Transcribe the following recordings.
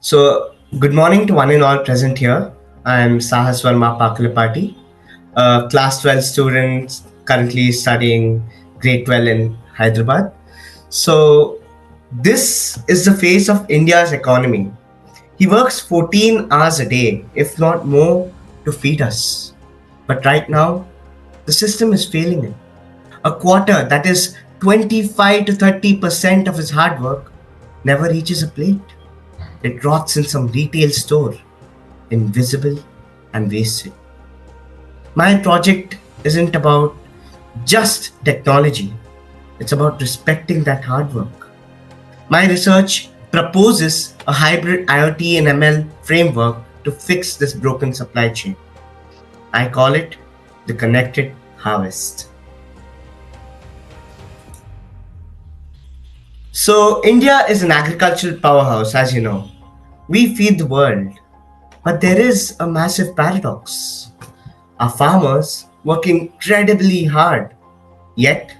Good morning to one and all present here. I'm Sahas Varma Pakalapati, a class 12 student currently studying grade 12 in Hyderabad. So, this is the face of India's economy. He works 14 hours a day, if not more, to feed us. But right now, the system is failing him. A quarter, that is 25 to 30% of his hard work, never reaches a plate. It rots in some retail store, invisible and wasted. My project isn't about just technology, it's about respecting that hard work. My research proposes a hybrid IoT and ML framework to fix this broken supply chain. I call it the connected harvest. So, India is an agricultural powerhouse, as you know. We feed the world. But there is a massive paradox. Our farmers work incredibly hard, yet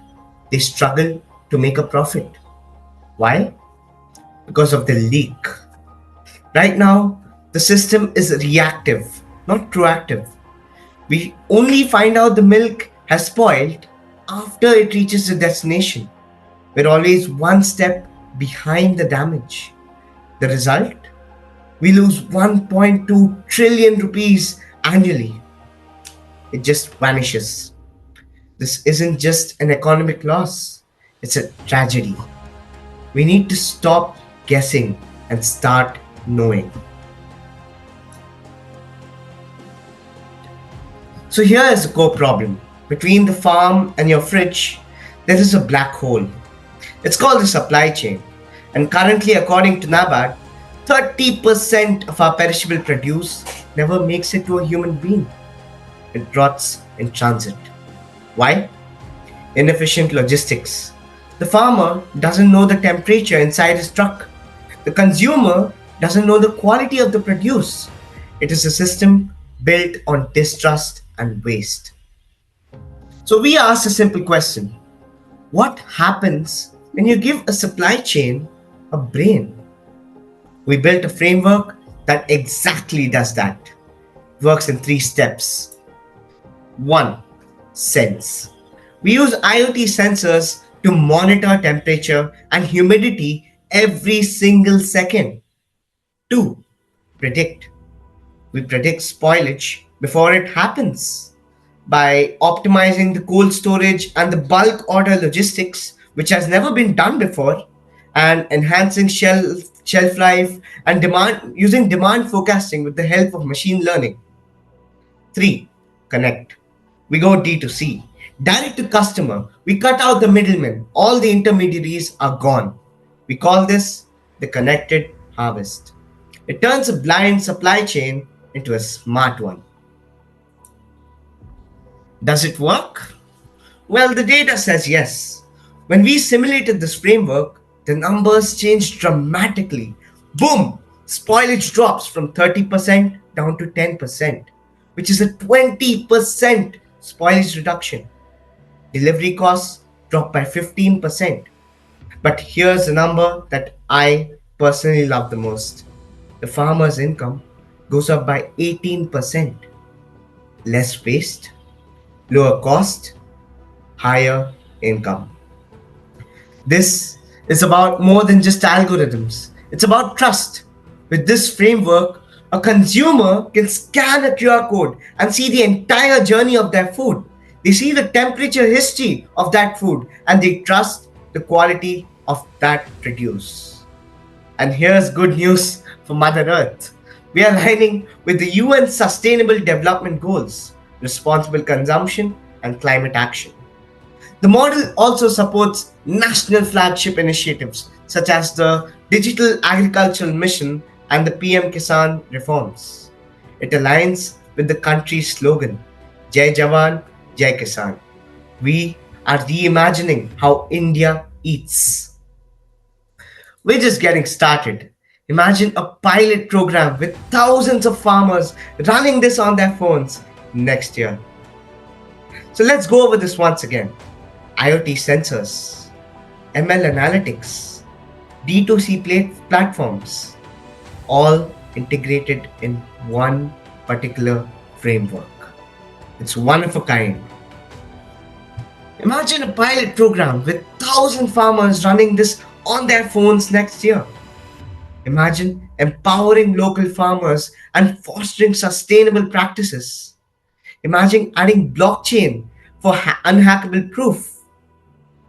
they struggle to make a profit. Why? Because of the leak. Right now, the system is reactive, not proactive. We only find out the milk has spoiled after it reaches the destination. We're always one step behind the damage. The result? We lose 1.2 trillion rupees annually. It just vanishes. This isn't just an economic loss, it's a tragedy. We need to stop guessing and start knowing. So here is the core problem. Between the farm and your fridge, there is a black hole. It's called the supply chain. And currently, according to NABARD, 30% of our perishable produce never makes it to a human being. It rots in transit. Why? Inefficient logistics. The farmer doesn't know the temperature inside his truck. The consumer doesn't know the quality of the produce. It is a system built on distrust and waste. So we asked a simple question. What happens when you give a supply chain a brain? We built a framework that exactly does that. It works in 3 steps. 1. Sense. We use IoT sensors to monitor temperature and humidity every single second. 2. Predict. We predict spoilage before it happens. By optimizing the cold storage and the bulk order logistics, which has never been done before, and enhancing shelf life and demand using demand forecasting with the help of machine learning. 3. Connect. We go D2C. Direct to customer. We cut out the middlemen. All the intermediaries are gone. We call this the connected harvest. It turns a blind supply chain into a smart one. Does it work? Well, the data says yes. When we simulated this framework, the numbers changed dramatically. Boom! Spoilage drops from 30% down to 10%, which is a 20% spoilage reduction. Delivery costs drop by 15%. But here's the number that I personally love the most. The farmer's income goes up by 18%. Less waste, lower cost, higher income. This is about more than just algorithms. It's about trust. With this framework, a consumer can scan a QR code and see the entire journey of their food. They see the temperature history of that food and they trust the quality of that produce. And here's good news for Mother Earth. We are aligning with the UN Sustainable Development Goals, responsible consumption, and climate action. The model also supports national flagship initiatives such as the Digital Agricultural Mission and the PM Kisan reforms. It aligns with the country's slogan, Jai Jawan, Jai Kisan. We are reimagining how India eats. We're just getting started. Imagine a pilot program with thousands of farmers running this on their phones next year. So let's go over this once again. IoT sensors, ML analytics, D2C platforms, all integrated in one particular framework. It's one of a kind. Imagine a pilot program with 1,000 farmers running this on their phones next year. Imagine empowering local farmers and fostering sustainable practices. Imagine adding blockchain for unhackable proof.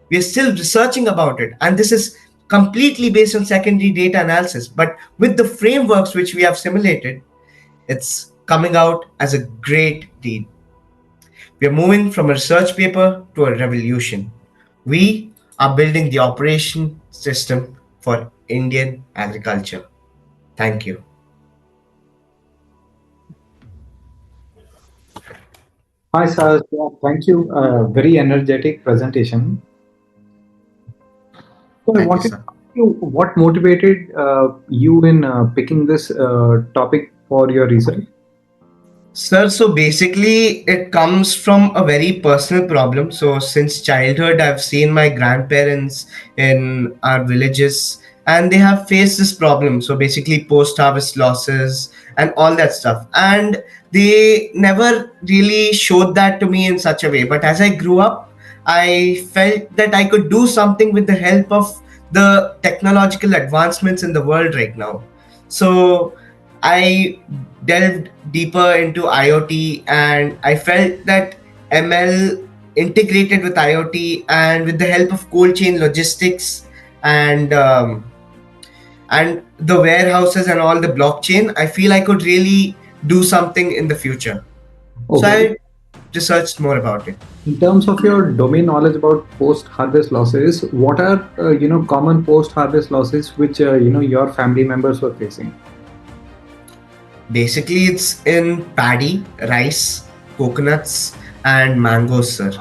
We are still researching about it, and this is completely based on secondary data analysis. But with the frameworks which we have simulated, it's coming out as a great deal. We are moving from a research paper to a revolution. We are building the operation system for Indian agriculture. Thank you. Hi, Sahas. Yeah, thank you. Very energetic presentation. So I Thank you, wanted to sir. ask you what motivated you in picking this topic for your research? Sir, so basically, it comes from a very personal problem. So, since childhood, I've seen my grandparents in our villages and they have faced this problem. So, basically, post harvest losses and all that stuff. And they never really showed that to me in such a way. But as I grew up, I felt that I could do something with the help of the technological advancements in the world right now. So, I delved deeper into IoT and I felt that ML integrated with IoT and with the help of cold chain logistics and the warehouses and all the blockchain, I feel I could really do something in the future. So Okay. I researched more about it. In terms of your domain knowledge about post-harvest losses, what are common post-harvest losses which your family members were facing? Basically, it's in paddy, rice, coconuts, and mangoes, sir.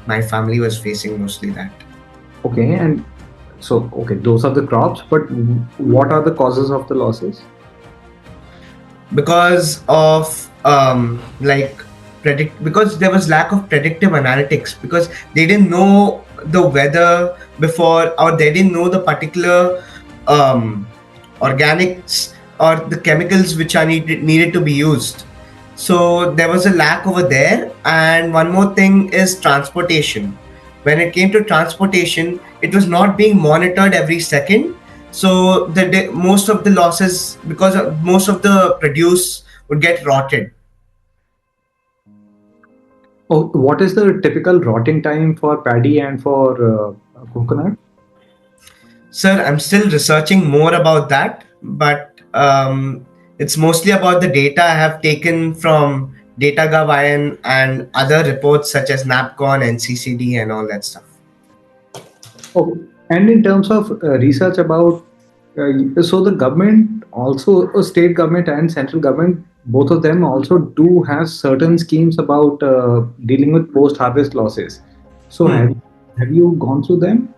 My family was facing mostly that. Okay, and so okay, those are the crops, but what are the causes of the losses? Because of because there was lack of predictive analytics, because they didn't know the weather before, or they didn't know the particular um, organics or the chemicals which are needed to be used. So there was a lack over there. And one more thing is transportation. When it came to transportation, it was not being monitored every second. So most of the losses, because most of the produce would get rotted. Oh, what is the typical rotting time for paddy and for coconut? Sir, I'm still researching more about that, but it's mostly about the data I have taken from DataGov and other reports such as NAPCON, NCCD, and all that stuff. Okay. And in terms of research about, so the government also, state government and central government, both of them also do have certain schemes about dealing with post-harvest losses. So have you gone through them?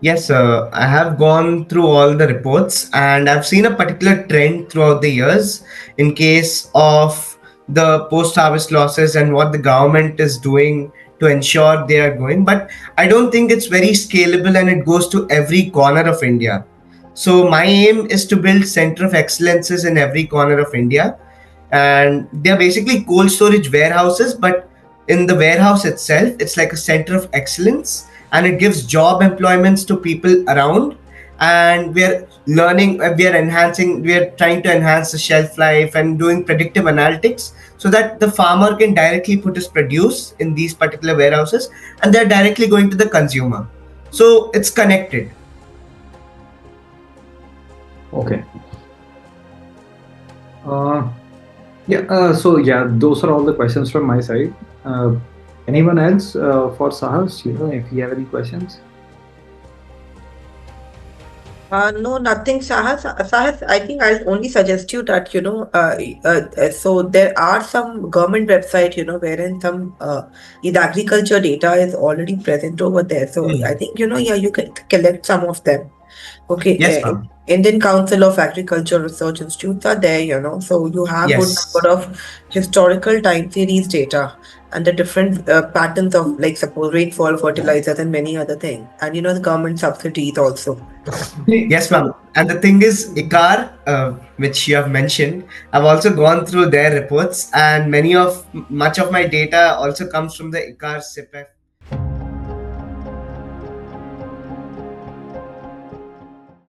Yes, I have gone through all the reports and I've seen a particular trend throughout the years in case of the post harvest losses and what the government is doing to ensure they are going. But I don't think it's very scalable and it goes to every corner of India. So my aim is to build center of excellences in every corner of India, and they're basically cold storage warehouses, but in the warehouse itself it's like a center of excellence, and it gives job employments to people around. And we're learning, we're enhancing, we're trying to enhance the shelf life and doing predictive analytics so that the farmer can directly put his produce in these particular warehouses and they're directly going to the consumer. So it's connected. Okay. Uh, yeah. So yeah, those are all the questions from my side. Uh, Anyone else for Sahas? If you have any questions. No, nothing, Sahas. Sahas, I think I'll only suggest you that, so there are some government website, wherein some the agriculture data is already present over there. So I think, yeah, you can collect some of them. Okay. Yes, ma'am. Indian Council of Agriculture Research Institutes are there, so you have good Yes. number of historical time series data. and the different patterns of, like, suppose rainfall, fertilizers, and many other things, and the government subsidies also. Yes, ma'am. And the thing is, ICAR, which you have mentioned, I've also gone through their reports, and much of my data also comes from the ICAR SIPF